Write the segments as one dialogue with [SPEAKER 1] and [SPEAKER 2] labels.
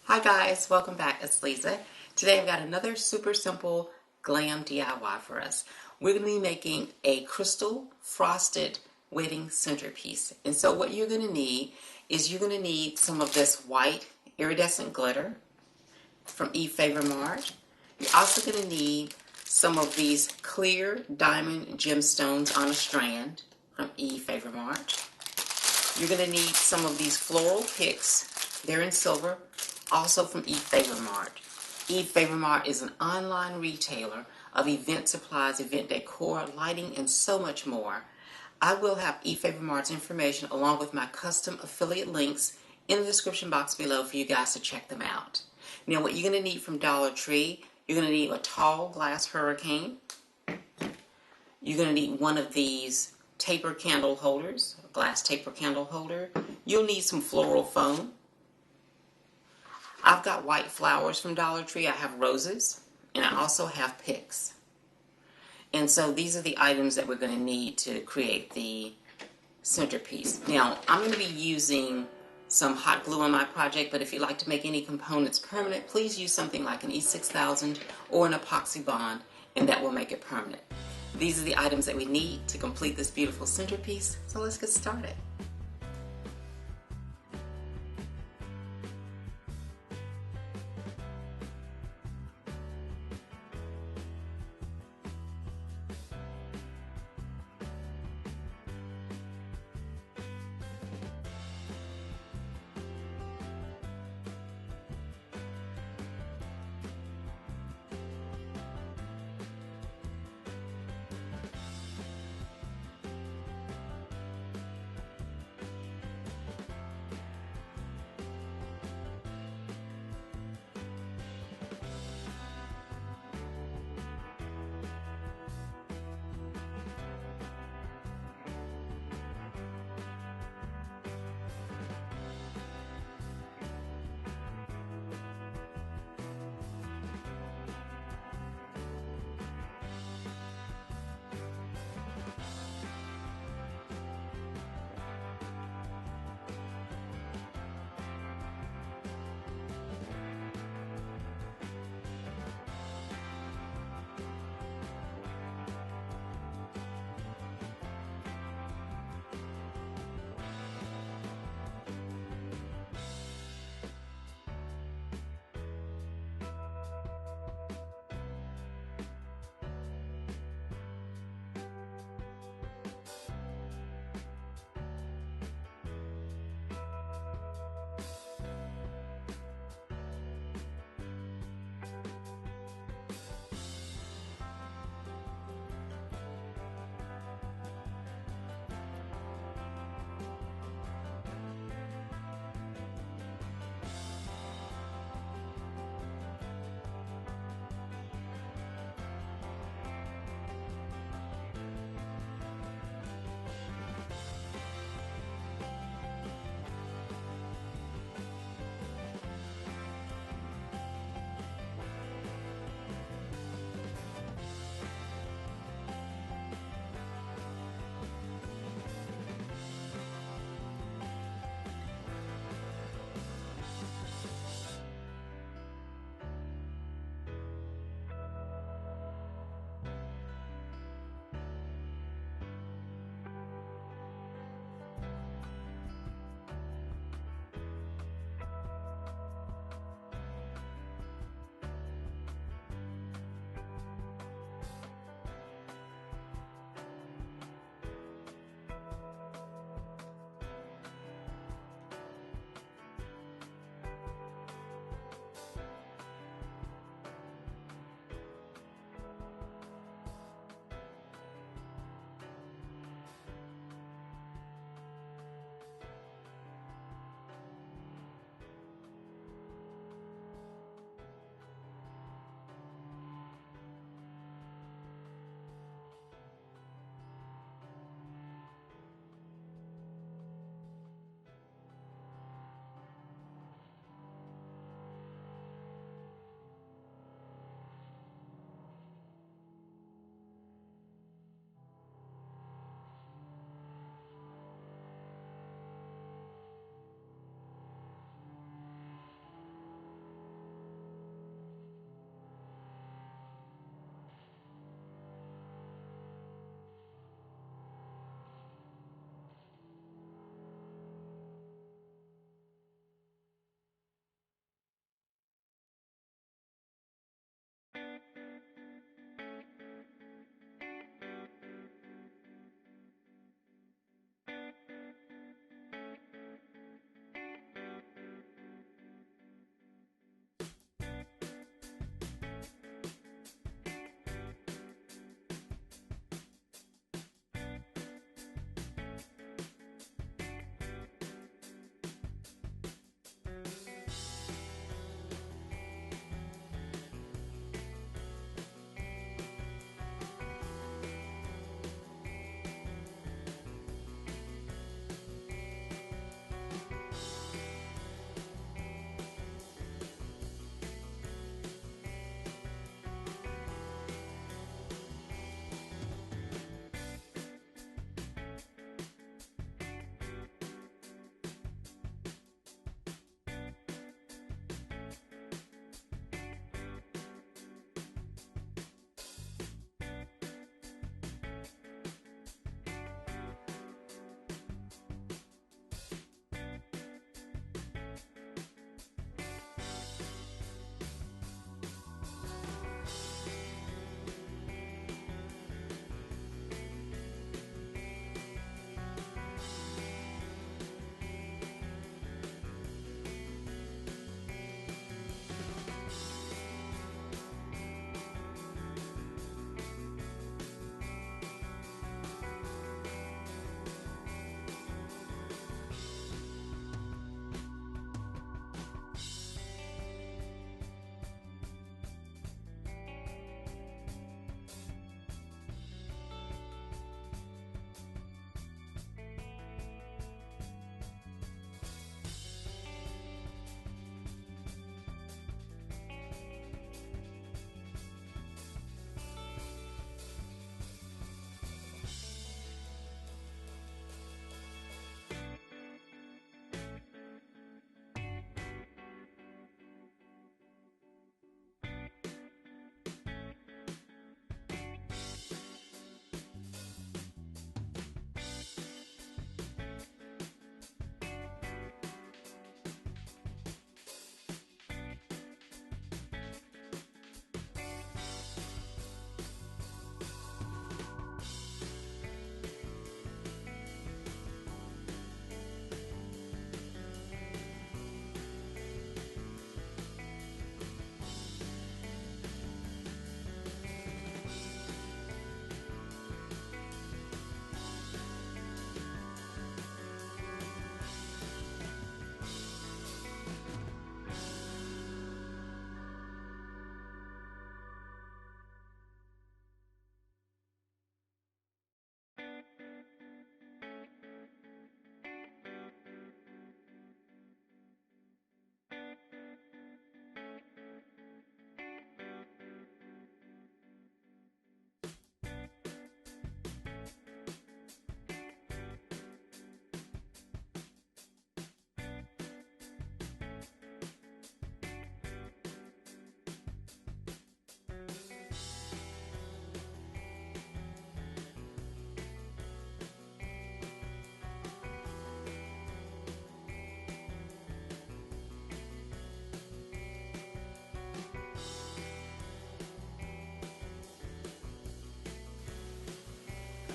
[SPEAKER 1] Hi guys, welcome back. It's Lisa. Today I've got another super simple glam DIY for us. We're going to be making a crystal frosted wedding centerpiece. And so what you're going to need is you're going to need some of this white iridescent glitter from Efavormart. You're also going to need some of these clear diamond gemstones on a strand from Efavormart. You're going to need some of these floral picks. They're in silver, also from Efavormart. Efavormart is an online retailer of event supplies, event decor, lighting, and so much more. I will have Efavormart's information along with my custom affiliate links in the description box below for you guys to check them out. Now what you're going to need from Dollar Tree, you're going to need a tall glass hurricane. You're going to need one of these taper candle holders, a glass taper candle holder. You'll need some floral foam. I've got white flowers from Dollar Tree. I have roses, and I also have picks. And so these are the items that we're going to need to create the centerpiece. Now, I'm going to be using some hot glue on my project, but if you'd like to make any components permanent, please use something like an E6000 or an epoxy bond, and that will make it permanent. These are the items that we need to complete this beautiful centerpiece, so let's get started.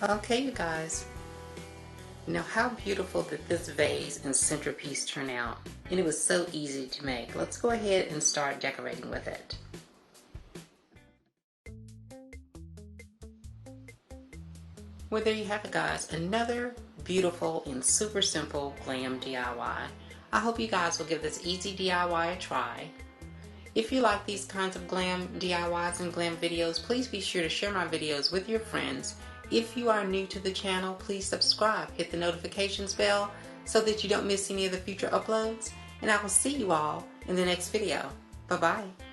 [SPEAKER 1] Okay, you guys. Now, how beautiful did this vase and centerpiece turn out? And it was so easy to make. Let's go ahead and start decorating with it. Well, there you have it, guys. Another beautiful and super simple glam DIY. I hope you guys will give this easy DIY a try. If you like these kinds of glam DIYs and glam videos, please be sure to share my videos with your friends. If you are new to the channel, please subscribe, hit the notifications bell so that you don't miss any of the future uploads, and I will see you all in the next video. Bye-bye.